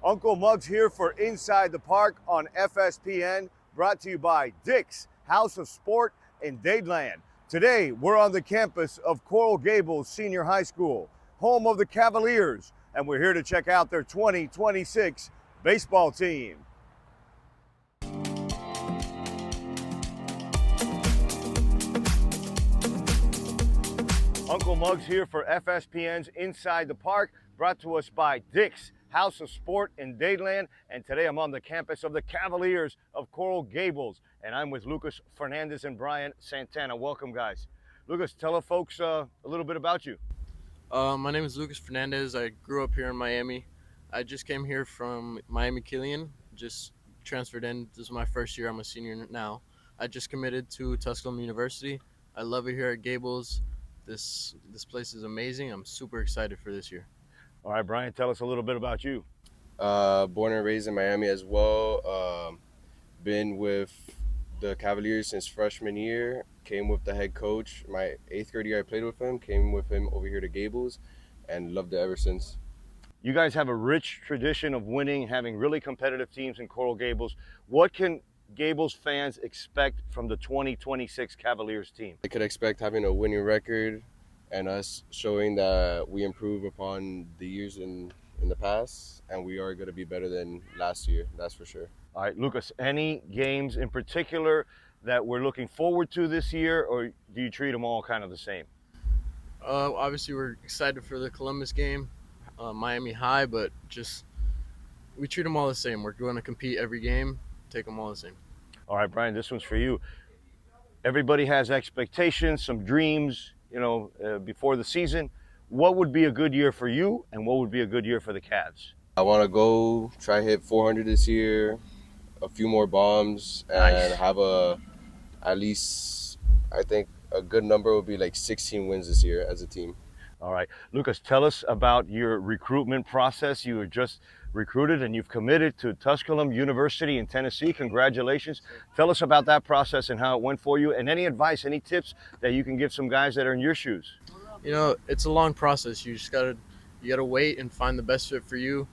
Uncle Muggs here for Inside the Park on FSPN, brought to you by Dick's House of Sport in Dadeland. Today, we're on the campus of Coral Gables Senior High School, home of the Cavaliers, and we're here to check out their 2026 baseball team. Uncle Muggs here for FSPN's Inside the Park, brought to us by Dick's House of Sport in Dadeland, and today I'm on the campus of the Cavaliers of Coral Gables, and I'm with Lucas Fernandez and Brian Santana. Welcome, guys. Lucas, tell the folks a little bit about you. My name is Lucas Fernandez. I grew up here in Miami. I just came here from Miami Killian, just transferred in. This is my first year. I'm a senior now. I just committed to Tusculum University. I love it here at Gables. This place is amazing. I'm super excited for this year. All right, Brian, tell us a little bit about you. Born and raised in Miami as well. Been with the Cavaliers since freshman year. Came with the head coach. My 8th grade year I played with him. Came with him over here to Gables and loved it ever since. You guys have a rich tradition of winning, having really competitive teams in Coral Gables. What can Gables fans expect from the 2026 Cavaliers team? They could expect having a winning record and us showing that we improve upon the years in the past, and we are going to be better than last year, that's for sure. All right, Lucas, any games in particular that we're looking forward to this year, or do you treat them all kind of the same? Obviously, we're excited for the Columbus game, Miami High, but just we treat them all the same. We're going to compete every game, take them all the same. All right, Brian, this one's for you. Everybody has expectations, some dreams, before the season. What would be a good year for you, and what would be a good year for the Cavs? I want to go try hit 400 this year, a few more bombs, and have at least, I think a good number would be like 16 wins this year as a team. All right, Lucas, tell us about your recruitment process. You were just recruited and you've committed to Tusculum University in Tennessee. Congratulations. Tell us about that process and how it went for you, and any advice, any tips that you can give some guys that are in your shoes. It's a long process. You gotta wait and find the best fit for you.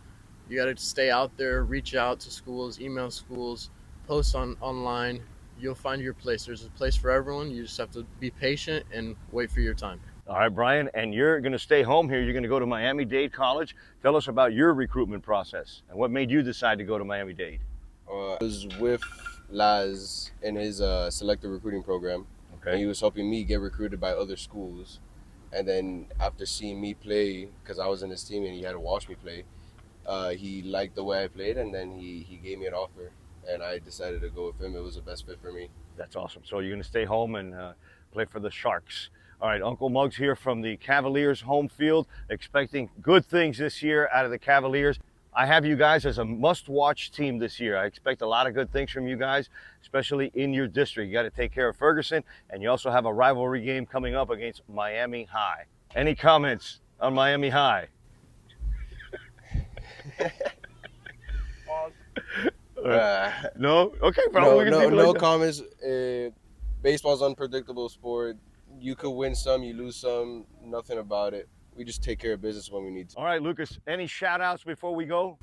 You gotta stay out there, reach out to schools, email schools, post online. You'll find your place. There's a place for everyone. You just have to be patient and wait for your time. All right, Brian, and you're going to stay home here. You're going to go to Miami-Dade College. Tell us about your recruitment process and what made you decide to go to Miami-Dade. I was with Laz in his selective recruiting program. Okay. And he was helping me get recruited by other schools. And then after seeing me play, because I was in his team and he had to watch me play, he liked the way I played, and then he gave me an offer. And I decided to go with him. It was the best fit for me. That's awesome. So you're going to stay home and play for the Sharks. All right, Uncle Muggs here from the Cavaliers home field, expecting good things this year out of the Cavaliers. I have you guys as a must-watch team this year. I expect a lot of good things from you guys, especially in your district. You got to take care of Ferguson, and you also have a rivalry game coming up against Miami High. Any comments on Miami High? No? Okay, bro. No comments. Baseball's unpredictable sport. You could win some, you lose some, nothing about it. We just take care of business when we need to. All right, Lucas, any shout-outs before we go?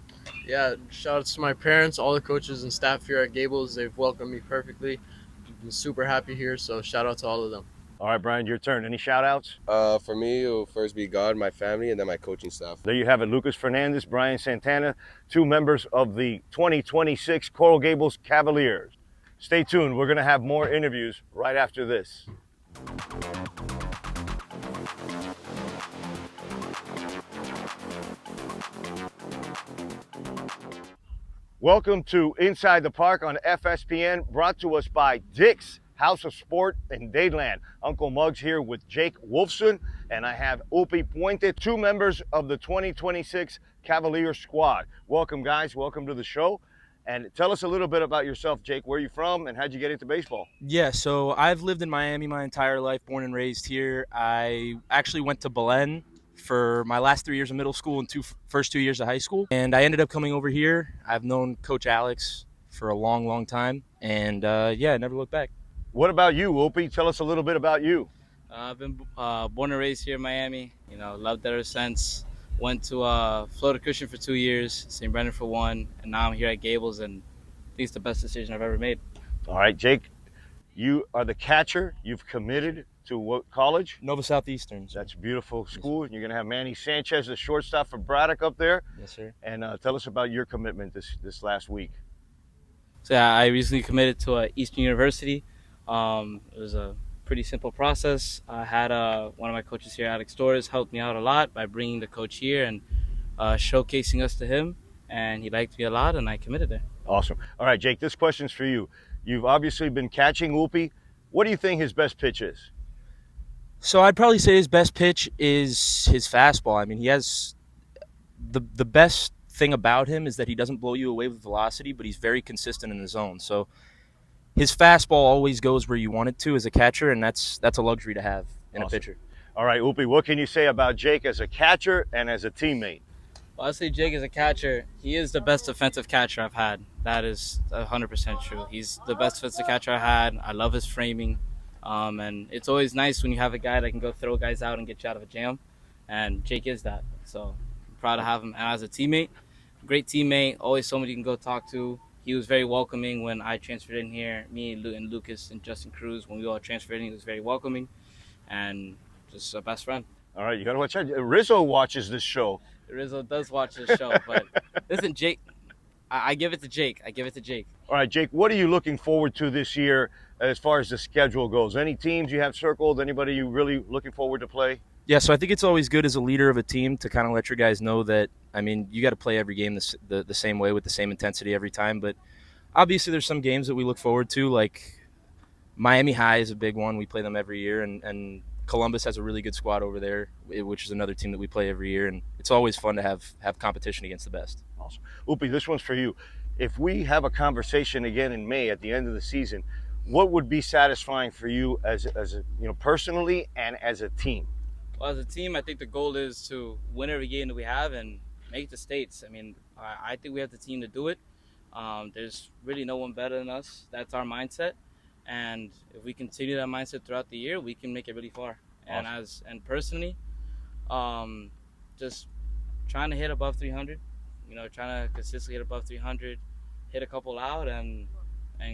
Yeah, shout-outs to my parents, all the coaches and staff here at Gables. They've welcomed me perfectly. I've been super happy here, so shout-out to all of them. All right, Brian, your turn. Any shout-outs? For me, it will first be God, my family, and then my coaching staff. There you have it, Lucas Fernandez, Brian Santana, two members of the 2026 Coral Gables Cavaliers. Stay tuned. We're going to have more interviews right after this. Welcome to Inside the Park on FSPN, brought to us by Dick's House of Sport in Dadeland. Uncle Muggs here with Jake Wolfson, and I have Ulpi Puente, two members of the 2026 Cavalier squad. Welcome, guys. Welcome to the show. And tell us a little bit about yourself, Jake. Where are you from, and how'd you get into baseball? Yeah, so I've lived in Miami my entire life, born and raised here. I actually went to Belen for my last 3 years of middle school and first 2 years of high school. And I ended up coming over here. I've known Coach Alex for a long, long time. And, I never looked back. What about you, Opie? Tell us a little bit about you. I've been born and raised here in Miami. Loved it ever since. Went to Florida Christian for 2 years, St. Brendan for 1, and now I'm here at Gables, and I think it's the best decision I've ever made. All right, Jake, you are the catcher. You've committed to what college? Nova Southeastern. That's a beautiful school. You're going to have Manny Sanchez, the shortstop for Braddock, up there. Yes, sir. And tell us about your commitment this last week. So yeah, I recently committed to Eastern University. It was a pretty simple process. I had one of my coaches here, Alex Torres, helped me out a lot by bringing the coach here and showcasing us to him. And he liked me a lot, and I committed there. Awesome. All right, Jake, this question's for you. You've obviously been catching Ulpi. What do you think his best pitch is? So I'd probably say his best pitch is his fastball. I mean, he has the best thing about him is that he doesn't blow you away with velocity, but he's very consistent in the zone. So his fastball always goes where you want it to as a catcher, and that's a luxury to have in a pitcher. All right, Ulpi, what can you say about Jake as a catcher and as a teammate? Well, I'd say Jake as a catcher, he is the best defensive catcher I've had. That is 100% true. He's the best defensive catcher I had. I love his framing. And it's always nice when you have a guy that can go throw guys out and get you out of a jam. And Jake is that. So I'm proud to have him. And as a teammate, great teammate, always somebody you can go talk to. He was very welcoming when I transferred in here. Me and Lucas and Justin Cruz, when we all transferred in, he was very welcoming. And just a best friend. All right, you got to watch out. Rizzo watches this show. Rizzo does watch this show, but listen, Jake, I give it to Jake. All right, Jake, what are you looking forward to this year as far as the schedule goes? Any teams you have circled? Anybody you really looking forward to play? Yeah, so I think it's always good as a leader of a team to kind of let your guys know that, I mean, you got to play every game the same way with the same intensity every time. But obviously there's some games that we look forward to, like Miami High is a big one. We play them every year, and Columbus has a really good squad over there, which is another team that we play every year, and it's always fun to have competition against the best. Awesome. Ulpi, this one's for you. If we have a conversation again in May at the end of the season, what would be satisfying for you as a, personally and as a team? Well, as a team, I think the goal is to win every game that we have and make the States. I mean, I think we have the team to do it. There's really no one better than us. That's our mindset. And if we continue that mindset throughout the year, we can make it really far. Awesome. And personally, just trying to hit above 300, trying to consistently hit above 300, hit a couple out, and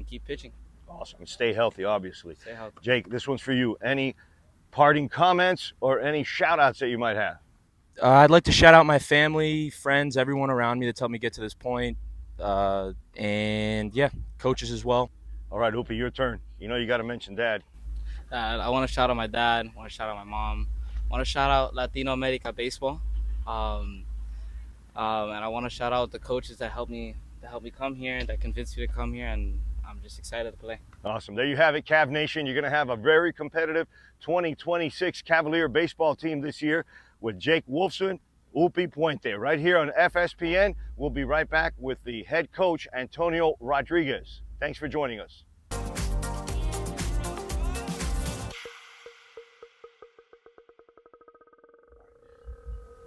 keep pitching. Awesome. And stay healthy, obviously. Stay healthy. Jake, this one's for you. Any parting comments or any shout-outs that you might have? I'd like to shout out my family, friends, everyone around me that's helped me get to this point. And, yeah, coaches as well. All right, Opie, your turn. You got to mention Dad. I want to shout out my dad. I want to shout out my mom. I want to shout out Latino America Baseball. And I want to shout out the coaches that helped me come here and that convinced me to come here. And I'm just excited to play. Awesome. There you have it, Cav Nation. You're going to have a very competitive 2026 Cavalier baseball team this year with Jake Wolfson, Ulpi Puente, right here on FSPN. We'll be right back with the head coach, Antonio Rodriguez. Thanks for joining us.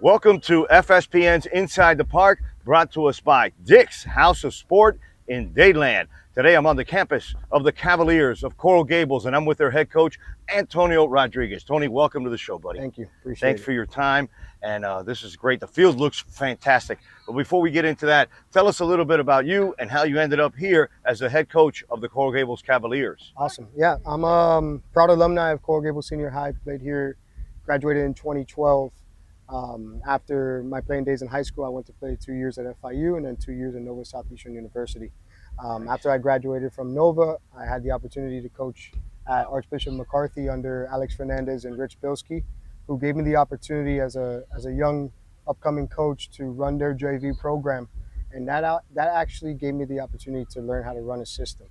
Welcome to FSPN's Inside the Park, brought to us by Dick's House of Sport in Dayland. Today I'm on the campus of the Cavaliers of Coral Gables, and I'm with their head coach, Antonio Rodriguez. Tony, welcome to the show, buddy. Thank you. Appreciate Thanks it. for your time, and this is great. The field looks fantastic. But before we get into that, tell us a little bit about you and how you ended up here as the head coach of the Coral Gables Cavaliers. Awesome. Yeah, I'm a proud alumni of Coral Gables Senior High. Played here, graduated in 2012. After my playing days in high school, I went to play 2 years at FIU and then 2 years at Nova Southeastern University. After I graduated from Nova, I had the opportunity to coach at Archbishop McCarthy under Alex Fernandez and Rich Bilski, who gave me the opportunity as a young upcoming coach to run their JV program. And that actually gave me the opportunity to learn how to run a system.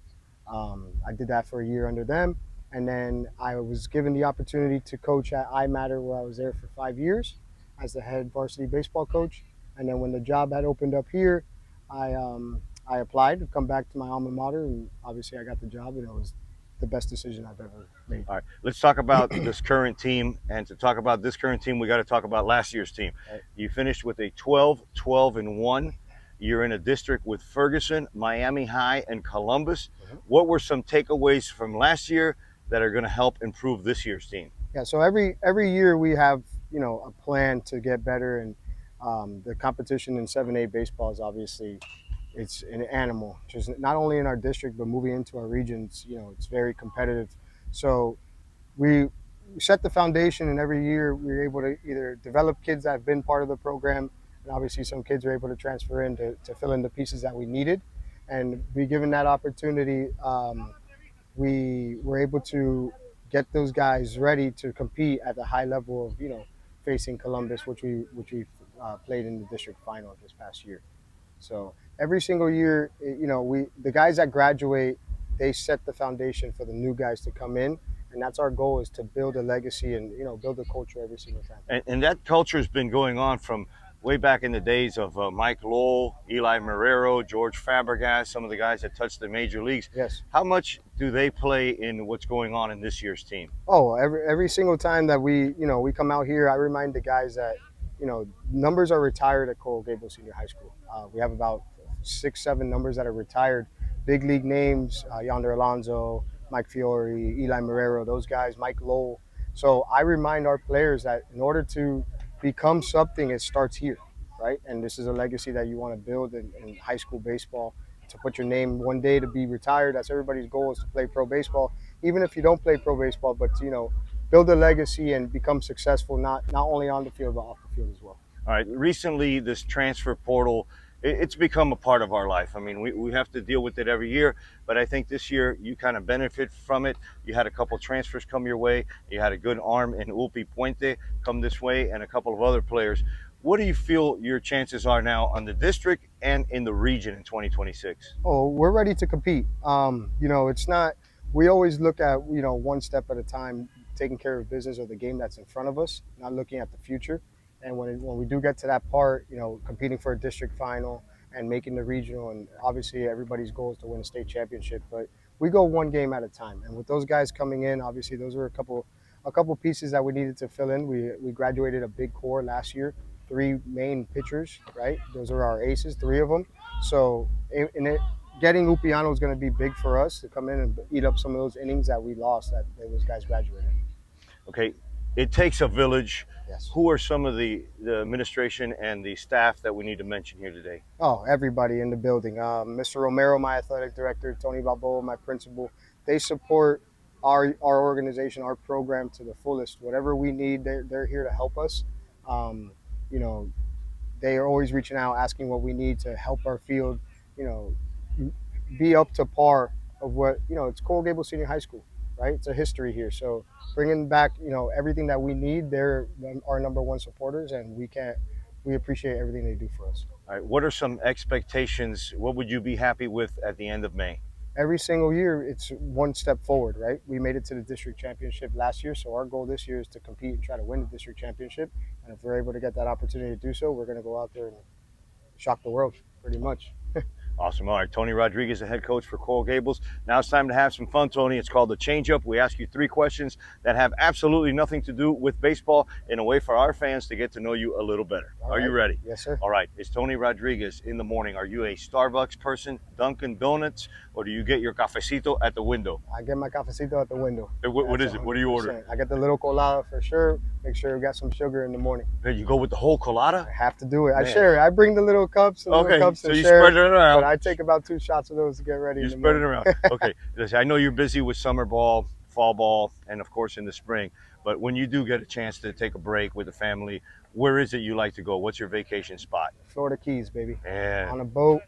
I did that for a year under them. And then I was given the opportunity to coach at iMatter, where I was there for 5 years as the head varsity baseball coach. And then when the job had opened up here, I applied to come back to my alma mater, and obviously I got the job, and it was the best decision I've ever made. All right, let's talk about this current team. And to talk about this current team, we got to talk about last year's team. Right. You finished with a 12-12-1. You're in a district with Ferguson, Miami High, and Columbus. Mm-hmm. What were some takeaways from last year that are going to help improve this year's team? Yeah, so every year we have, a plan to get better, and The competition in 7A baseball is obviously, it's an animal, just not only in our district, but moving into our regions, it's very competitive. So we set the foundation, and every year we're able to either develop kids that have been part of the program, and obviously some kids are able to transfer in to fill in the pieces that we needed. And be given that opportunity, we were able to get those guys ready to compete at the high level of, facing Columbus, which we played in the district final this past year. So every single year, the guys that graduate, they set the foundation for the new guys to come in, and that's our goal, is to build a legacy and build a culture every single time. And that culture has been going on from way back in the days of Mike Lowell, Eli Marrero, George Fabregas, some of the guys that touched the major leagues. Yes. How much do they play in what's going on in this year's team? Oh, every single time that we come out here, I remind the guys that numbers are retired at Coral Gables Senior High School. We have about 6-7 numbers that are retired, big league names, Yonder Alonso, Mike Fiore, Eli Marrero, those guys, Mike Lowell. So I remind our players that in order to become something, it starts here, right? And this is a legacy that you want to build in high school baseball, to put your name one day to be retired. That's everybody's goal, is to play pro baseball, even if you don't play pro baseball, but build a legacy and become successful, not only on the field, but off the field as well. All right, recently this transfer portal, it's become a part of our life. I mean, we have to deal with it every year, but I think this year you kind of benefit from it. You had a couple transfers come your way. You had a good arm in Ulpi Puente come this way, and a couple of other players. What do you feel your chances are now on the district and in the region in 2026? Oh, we're ready to compete. It's not, we always look at, one step at a time, taking care of business of the game that's in front of us, not looking at the future. And when we do get to that part, competing for a district final and making the regional, and obviously everybody's goal is to win a state championship, but we go one game at a time. And with those guys coming in, obviously those were a couple pieces that we needed to fill in. We graduated a big core last year, 3 main pitchers, right? Those are our aces, 3 of them. So getting Upiano is going to be big for us to come in and eat up some of those innings that we lost that those guys graduated. Okay, it takes a village. Yes. Who are some of the administration and the staff that we need to mention here today? Oh, everybody in the building. Mr. Romero, my athletic director, Tony Balboa, my principal. They support our organization, our program to the fullest. Whatever we need, they're here to help us. They are always reaching out, asking what we need to help our field, be up to par of what, it's Coral Gables Senior High School, right? It's a history here. So bringing back, everything that we need, they're our number one supporters, and we appreciate everything they do for us. All right, what are some expectations? What would you be happy with at the end of May? Every single year, it's one step forward, right? We made it to the district championship last year, so our goal this year is to compete and try to win the district championship. And if we're able to get that opportunity to do so, we're going to go out there and shock the world, pretty much. Awesome. All right, Tony Rodriguez, the head coach for Coral Gables. Now it's time to have some fun, Tony. It's called the Change-Up. We ask you 3 questions that have absolutely nothing to do with baseball, in a way for our fans to get to know you a little better. Are you ready? Yes, sir. All right. It's Tony Rodriguez in the morning. Are you a Starbucks person, Dunkin' Donuts, or do you get your cafecito at the window? I get my cafecito at the window. What is it? What do you order? I get the little colada for sure. Make sure we got some sugar in the morning. Hey, you go with the whole colada? I have to do it. Man. I share it. I bring the little cups. And Okay, little cups so and you share spread it around. But I take about 2 shots of those to get ready. You spread it around. Okay. Listen, I know you're busy with summer ball, fall ball, and of course in the spring. But when you do get a chance to take a break with the family, where is it you like to go? What's your vacation spot? Florida Keys, baby. Yeah. On a boat.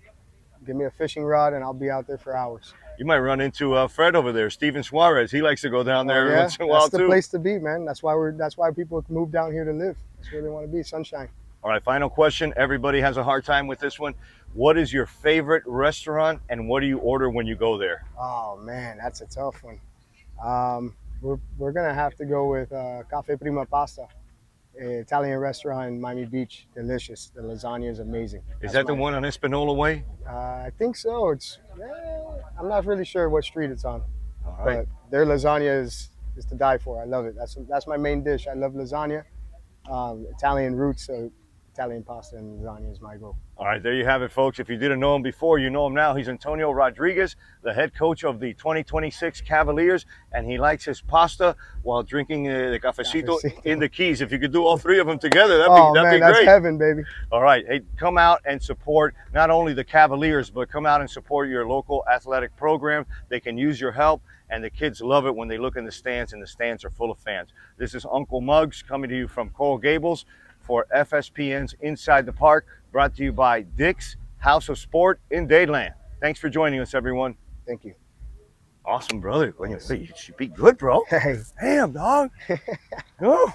Give me a fishing rod, and I'll be out there for hours. You might run into Fred over there, Steven Suarez. He likes to go down there every once in a while That's too. the place to be, man. That's why people move down here to live. That's where they want to be, sunshine. All right, final question. Everybody has a hard time with this one. What is your favorite restaurant, and what do you order when you go there? Oh man, that's a tough one. We're gonna have to go with Cafe Prima Pasta, Italian restaurant in Miami Beach. Delicious. The lasagna is amazing. Is that the one on Espanola Way? I think so. I'm not really sure what street it's on, All right. but their lasagna is to die for. I love it. That's my main dish. I love lasagna. Italian roots, so Italian pasta and lasagna is my goal. All right, there you have it, folks. If you didn't know him before, you know him now. He's Antonio Rodriguez, the head coach of the 2026 Cavaliers, and he likes his pasta while drinking the cafecito in the Keys. If you could do all three of them together, that'd be great. That's heaven, baby. All right, hey, come out and support not only the Cavaliers, but come out and support your local athletic program. They can use your help, and the kids love it when they look in the stands, and the stands are full of fans. This is Uncle Muggs coming to you from Coral Gables for FSPN's Inside the Park, brought to you by Dick's House of Sport in Dadeland. Thanks for joining us, everyone. Thank you. Awesome, brother. You should be good, bro. Hey. Damn, dog. Oh.